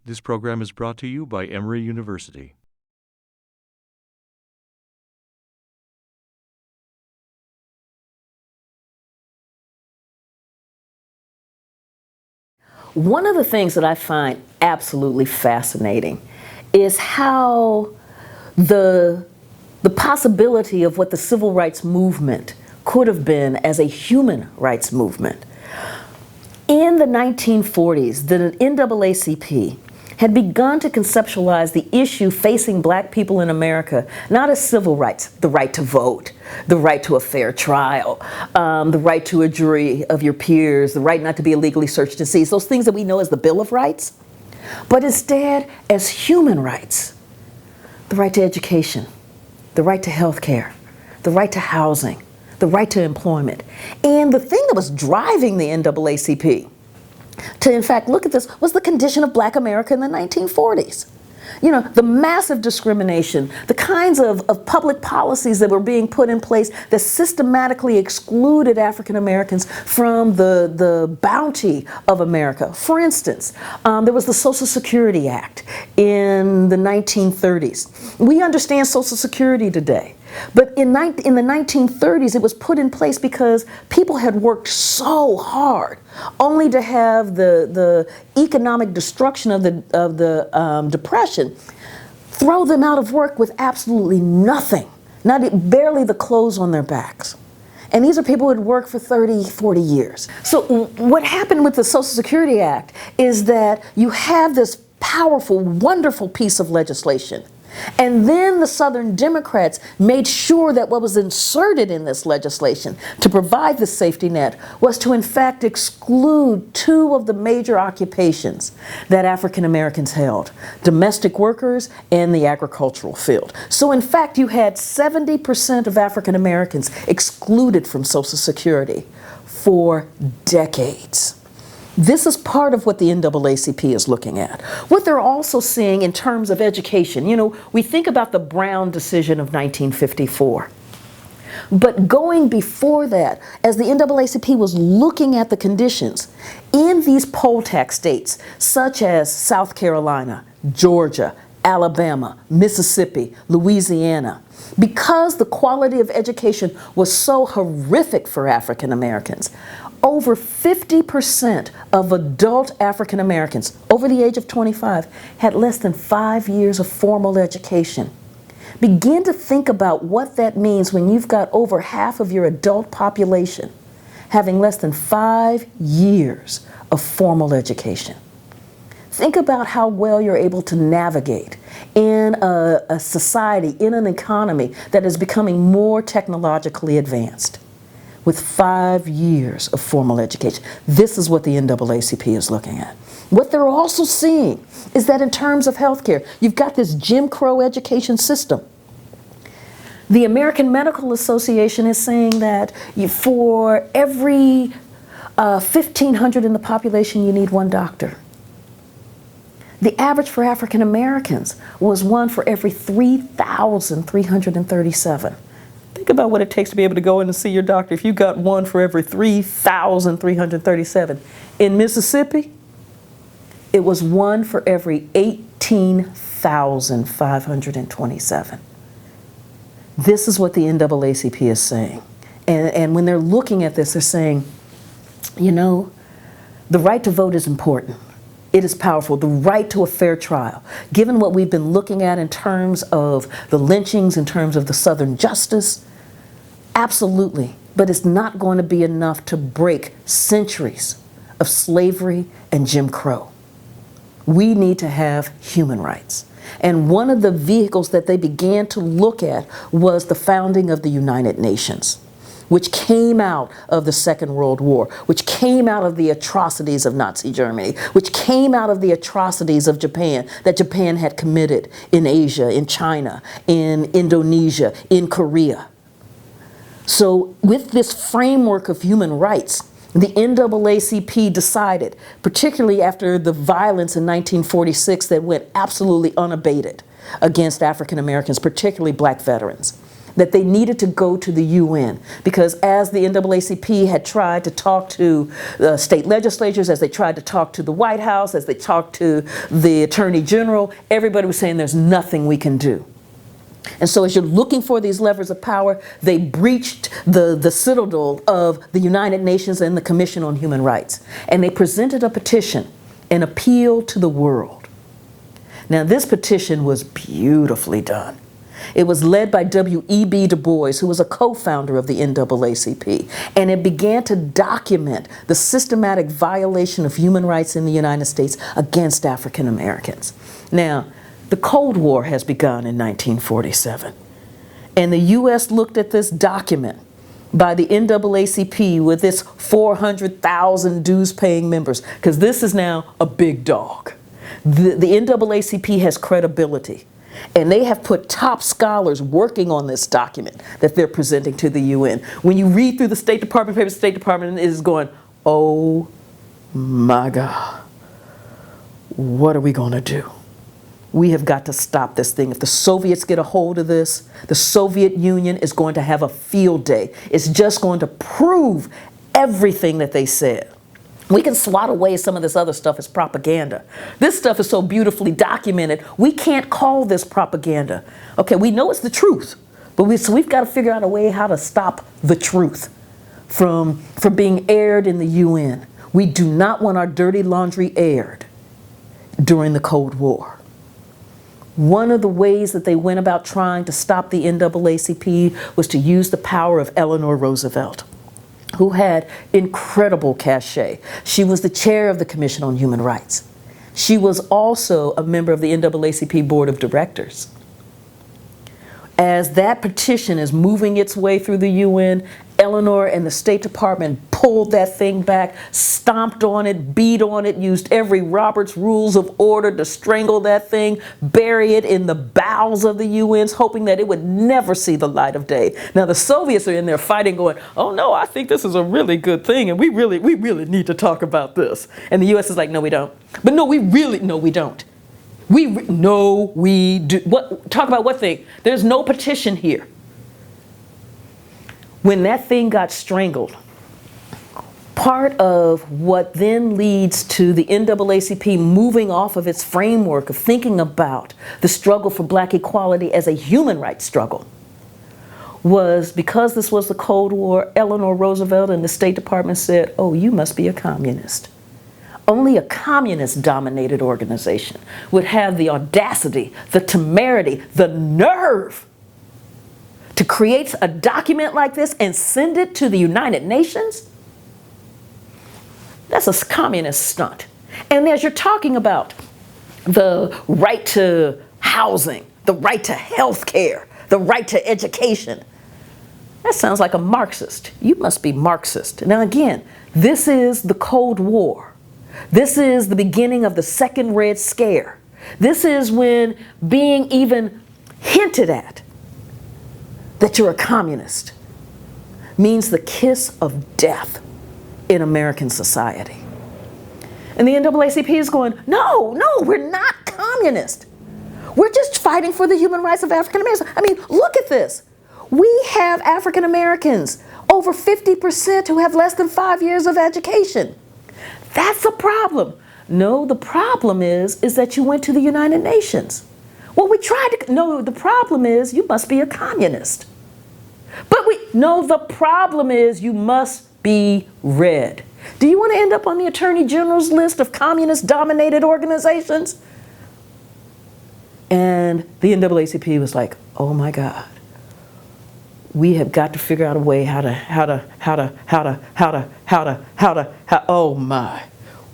This program is brought to you by Emory University. One of the things that I find absolutely fascinating is how the possibility of what the civil rights movement could have been as a human rights movement. In the 1940s, the NAACP had begun to conceptualize the issue facing black people in America, not as civil rights, the right to vote, the right to a fair trial, the right to a jury of your peers, the right not to be illegally searched and seized, those things that we know as the Bill of Rights, but instead as human rights, the right to education, the right to health care, the right to housing, the right to employment. And the thing that was driving the NAACP to in fact look at this was the condition of black America in the 1940s. You know, the massive discrimination, the kinds of public policies that were being put in place that systematically excluded African Americans from the bounty of America. For instance, there was the Social Security Act in the 1930s. We understand Social Security today. But in the 1930s, it was put in place because people had worked so hard, only to have the economic destruction of the Depression throw them out of work with absolutely nothing, barely the clothes on their backs. And these are people who had worked for 30, 40 years. So what happened with the Social Security Act is that you have this powerful, wonderful piece of legislation. And then the Southern Democrats made sure that what was inserted in this legislation to provide the safety net was to in fact exclude two of the major occupations that African Americans held: domestic workers and the agricultural field. So in fact you had 70% of African Americans excluded from Social Security for decades. This is part of what the NAACP is looking at. What they're also seeing in terms of education, you know, we think about the Brown decision of 1954. But going before that, as the NAACP was looking at the conditions in these poll tax states, such as South Carolina, Georgia, Alabama, Mississippi, Louisiana, because the quality of education was so horrific for African Americans, over 50% of adult African Americans over the age of 25 had less than 5 years of formal education. Begin to think about what that means when you've got over half of your adult population having less than 5 years of formal education. Think about how well you're able to navigate in a society, in an economy that is becoming more technologically advanced with 5 years of formal education. This is what the NAACP is looking at. What they're also seeing is that in terms of healthcare, you've got this Jim Crow education system. The American Medical Association is saying that for every 1,500 in the population, you need one doctor. The average for African Americans was one for every 3,337. Think about what it takes to be able to go in and see your doctor if you got one for every 3,337. In Mississippi, it was one for every 18,527. This is what the NAACP is saying. And when they're looking at this, they're saying, you know, the right to vote is important. It is powerful. The right to a fair trial. Given what we've been looking at in terms of the lynchings, in terms of the Southern justice, absolutely. But it's not going to be enough to break centuries of slavery and Jim Crow. We need to have human rights. And one of the vehicles that they began to look at was the founding of the United Nations, which came out of the Second World War, which came out of the atrocities of Nazi Germany, which came out of the atrocities of Japan, that Japan had committed in Asia, in China, in Indonesia, in Korea. So with this framework of human rights, the NAACP decided, particularly after the violence in 1946 that went absolutely unabated against African Americans, particularly black veterans, that they needed to go to the UN, because as the NAACP had tried to talk to state legislatures, as they tried to talk to the White House, as they talked to the Attorney General, everybody was saying there's nothing we can do. And so as you're looking for these levers of power, they breached the citadel of the United Nations and the Commission on Human Rights. And they presented a petition, an appeal to the world. Now this petition was beautifully done. It was led by W.E.B. Du Bois, who was a co-founder of the NAACP, and it began to document the systematic violation of human rights in the United States against African Americans. Now, the Cold War has begun in 1947, and the U.S. looked at this document by the NAACP with its 400,000 dues-paying members, because this is now a big dog. The NAACP has credibility, and they have put top scholars working on this document that they're presenting to the UN. When you read through the State Department papers, the State Department is going, oh my God, what are we going to do? We have got to stop this thing. If the Soviets get a hold of this, the Soviet Union is going to have a field day. It's just going to prove everything that they said. We can swat away some of this other stuff as propaganda. This stuff is so beautifully documented, we can't call this propaganda. Okay, we know it's the truth, but so we've got to figure out a way how to stop the truth from being aired in the UN. We do not want our dirty laundry aired during the Cold War. One of the ways that they went about trying to stop the NAACP was to use the power of Eleanor Roosevelt, who had incredible cachet. She was the chair of the Commission on Human Rights. She was also a member of the NAACP Board of Directors. As that petition is moving its way through the UN, Eleanor and the State Department pulled that thing back, stomped on it, beat on it, used every Robert's Rules of Order to strangle that thing, bury it in the bowels of the UNs, hoping that it would never see the light of day. Now the Soviets are in there fighting, going, oh no, I think this is a really good thing, and we really need to talk about this. And the US is like, no, we don't. But no, we don't. No, we do. What? Talk about what thing? There's no petition here. When that thing got strangled, part of what then leads to the NAACP moving off of its framework of thinking about the struggle for black equality as a human rights struggle was, because this was the Cold War, Eleanor Roosevelt and the State Department said, oh, you must be a communist. Only a communist-dominated organization would have the audacity, the temerity, the nerve to create a document like this and send it to the United Nations. That's a communist stunt. And as you're talking about the right to housing, the right to health care, the right to education, that sounds like a Marxist. You must be Marxist. Now again, this is the Cold War. This is the beginning of the Second Red Scare. This is when being even hinted at that you're a communist means the kiss of death in American society. And the NAACP is going, no, we're not communist. We're just fighting for the human rights of African Americans. I mean, look at this. We have African Americans, over 50%, who have less than 5 years of education. That's a problem. No, the problem is that you went to the United Nations. Well, we tried to, no, the problem is you must be a communist. But no, the problem is you must be red. Do you want to end up on the Attorney General's list of communist-dominated organizations? And the NAACP was like, oh my God, we have got to figure out a way oh my,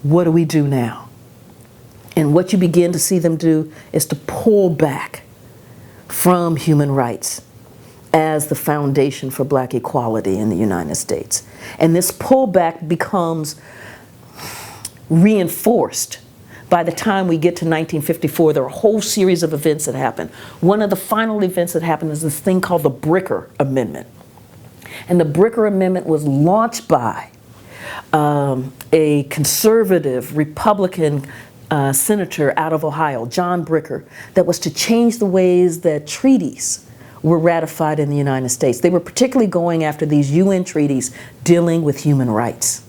what do we do now? And what you begin to see them do is to pull back from human rights as the foundation for black equality in the United States. And this pullback becomes reinforced by the time we get to 1954. There are a whole series of events that happen. One of the final events that happened is this thing called the Bricker Amendment. And the Bricker Amendment was launched by a conservative Republican senator out of Ohio, John Bricker, that was to change the ways that treaties were ratified in the United States. They were particularly going after these UN treaties dealing with human rights.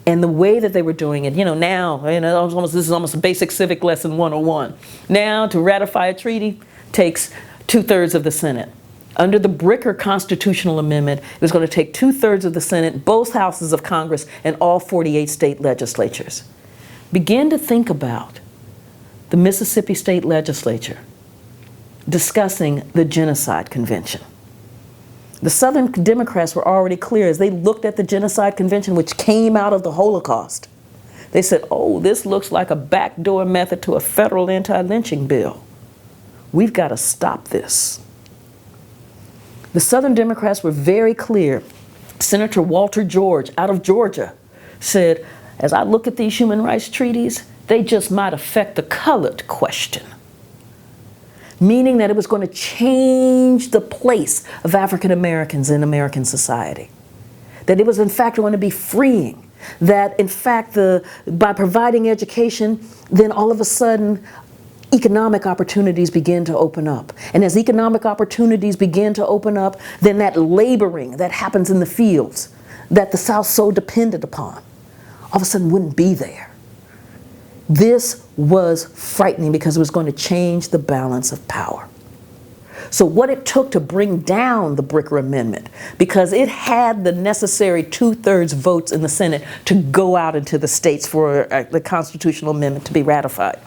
And the way that they were doing it, now, this is almost a basic civic lesson 101. Now, to ratify a treaty takes 2/3 of the Senate. Under the Bricker constitutional amendment, it was going to take 2/3 of the Senate, both houses of Congress, and all 48 state legislatures. Begin to think about the Mississippi State Legislature discussing the Genocide Convention. The Southern Democrats were already clear as they looked at the Genocide Convention, which came out of the Holocaust. They said, oh, this looks like a backdoor method to a federal anti-lynching bill. We've got to stop this. The Southern Democrats were very clear. Senator Walter George out of Georgia said, as I look at these human rights treaties, they just might affect the colored question. Meaning that it was going to change the place of African Americans in American society. That it was in fact going to be freeing. That in fact, by providing education, then all of a sudden, economic opportunities begin to open up. And as economic opportunities begin to open up, then that laboring that happens in the fields, that the South so depended upon, all of a sudden wouldn't be there. This was frightening because it was going to change the balance of power. So what it took to bring down the Bricker Amendment, because it had the necessary 2/3 votes in the Senate to go out into the states for the constitutional amendment to be ratified,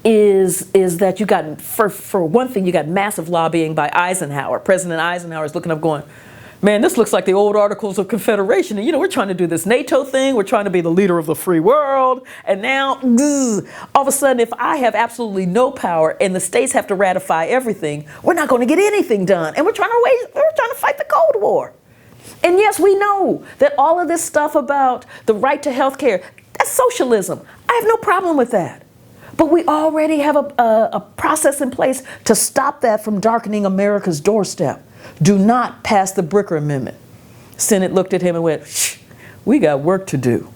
is that you got, for one thing, you got massive lobbying by Eisenhower. President Eisenhower is looking up going, man, this looks like the old Articles of Confederation. And we're trying to do this NATO thing. We're trying to be the leader of the free world. And now, all of a sudden, if I have absolutely no power and the states have to ratify everything, we're not going to get anything done. And we're trying to fight the Cold War. And yes, we know that all of this stuff about the right to health care, that's socialism. I have no problem with that. But we already have a process in place to stop that from darkening America's doorstep. Do not pass the Bricker Amendment. Senate looked at him and went, shh, we got work to do.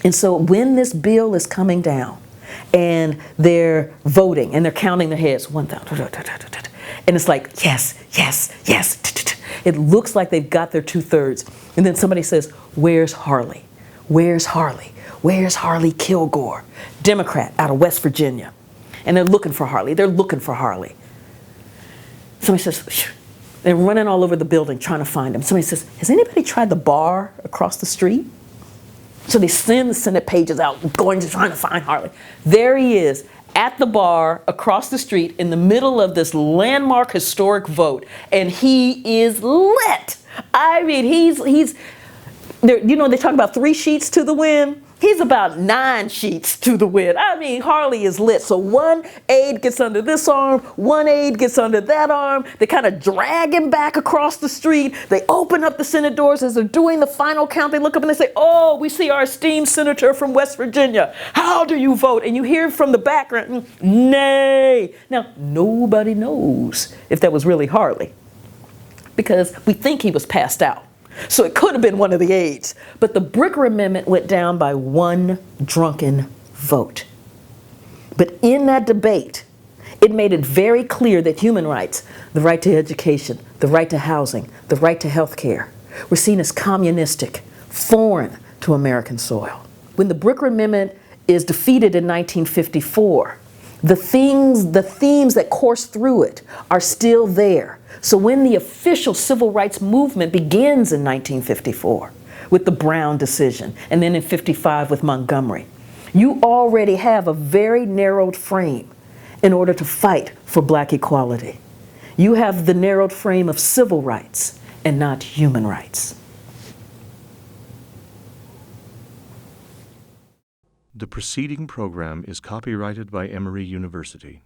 And so when this bill is coming down and they're voting and they're counting their heads, 1,000, and it's like, yes, yes, yes. It looks like they've got their 2/3. And then somebody says, where's Harley? Where's Harley? Where's Harley Kilgore? Democrat out of West Virginia. And they're looking for Harley. They're looking for Harley. Somebody says, shh. They're running all over the building trying to find him. Somebody says, has anybody tried the bar across the street? So they send the Senate pages out trying to find Harley. There he is at the bar across the street in the middle of this landmark historic vote. And he is lit. I mean, he's there, they talk about 3 sheets to the wind. He's about 9 sheets to the wind. I mean, Harley is lit. So one aide gets under this arm, one aide gets under that arm. They kind of drag him back across the street. They open up the Senate doors as they're doing the final count. They look up and they say, oh, we see our esteemed senator from West Virginia. How do you vote? And you hear from the background, nay. Now, nobody knows if that was really Harley because we think he was passed out. So it could have been one of the aides. But the Bricker Amendment went down by 1 drunken vote. But in that debate, it made it very clear that human rights, the right to education, the right to housing, the right to health care, were seen as communistic, foreign to American soil. When the Bricker Amendment is defeated in 1954, the themes that course through it are still there. So when the official civil rights movement begins in 1954 with the Brown decision, and then in 55 with Montgomery, you already have a very narrowed frame in order to fight for black equality. You have the narrowed frame of civil rights and not human rights. The preceding program is copyrighted by Emory University.